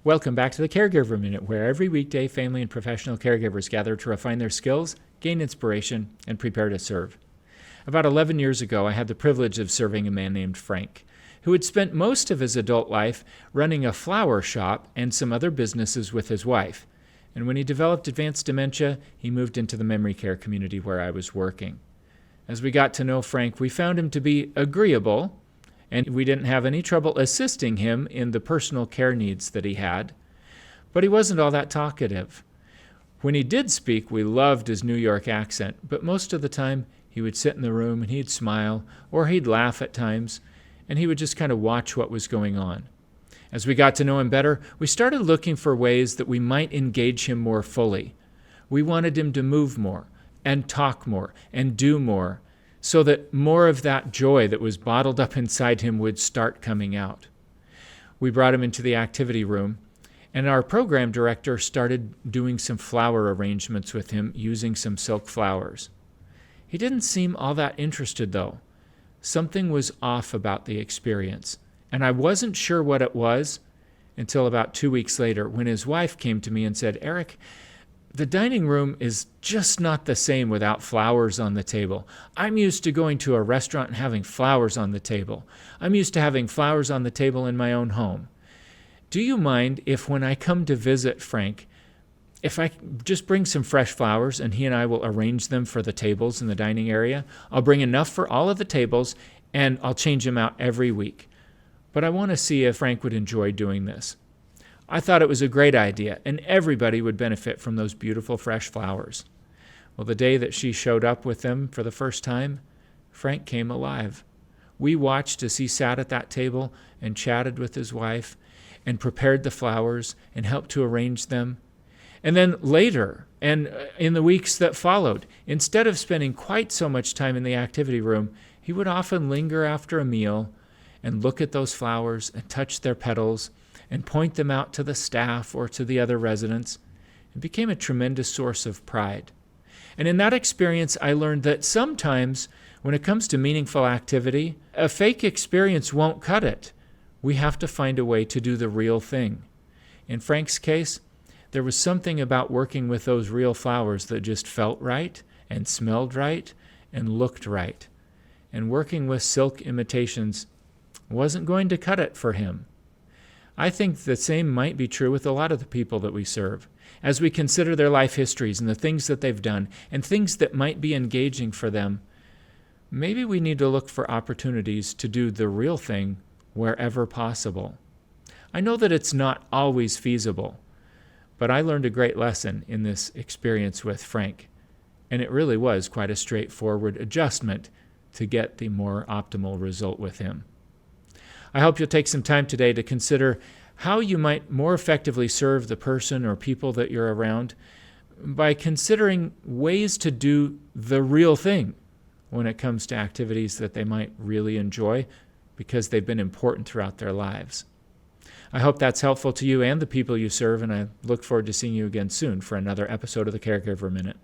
Welcome back to the Caregiver Minute, where every weekday family and professional caregivers gather to refine their skills, gain inspiration, and prepare to serve. About 11 years ago, I had the privilege of serving a man named Frank, who had spent most of his adult life running a flower shop and some other businesses with his wife. And when he developed advanced dementia, he moved into the memory care community where I was working. As we got to know Frank, we found him to be agreeable, and we didn't have any trouble assisting him in the personal care needs that he had. But he wasn't all that talkative. When he did speak, we loved his New York accent, but most of the time he would sit in the room and he'd smile, or he'd laugh at times, and he would just kind of watch what was going on. As we got to know him better, we started looking for ways that we might engage him more fully. We wanted him to move more, and talk more, and do more, so that more of that joy that was bottled up inside him would start coming out. We brought him into the activity room, and our program director started doing some flower arrangements with him using some silk flowers. He didn't seem all that interested, though. Something was off about the experience, and I wasn't sure what it was until about 2 weeks later when his wife came to me and said, "Eric, the dining room is just not the same without flowers on the table. I'm used to going to a restaurant and having flowers on the table. I'm used to having flowers on the table in my own home. Do you mind if when I come to visit Frank, if I just bring some fresh flowers and he and I will arrange them for the tables in the dining area? I'll bring enough for all of the tables and I'll change them out every week. But I want to see if Frank would enjoy doing this." I thought it was a great idea, and everybody would benefit from those beautiful fresh flowers. Well, the day that she showed up with them for the first time, Frank came alive. We watched as he sat at that table and chatted with his wife and prepared the flowers and helped to arrange them. And then later, and in the weeks that followed, instead of spending quite so much time in the activity room, he would often linger after a meal and look at those flowers and touch their petals and point them out to the staff or to the other residents. It became a tremendous source of pride. And in that experience, I learned that sometimes when it comes to meaningful activity, a fake experience won't cut it. We have to find a way to do the real thing. In Frank's case, there was something about working with those real flowers that just felt right and smelled right and looked right. And working with silk imitations wasn't going to cut it for him. I think the same might be true with a lot of the people that we serve. As we consider their life histories and the things that they've done and things that might be engaging for them, maybe we need to look for opportunities to do the real thing wherever possible. I know that it's not always feasible, but I learned a great lesson in this experience with Frank, and it really was quite a straightforward adjustment to get the more optimal result with him. I hope you'll take some time today to consider how you might more effectively serve the person or people that you're around by considering ways to do the real thing when it comes to activities that they might really enjoy because they've been important throughout their lives. I hope that's helpful to you and the people you serve, and I look forward to seeing you again soon for another episode of the Caregiver Minute.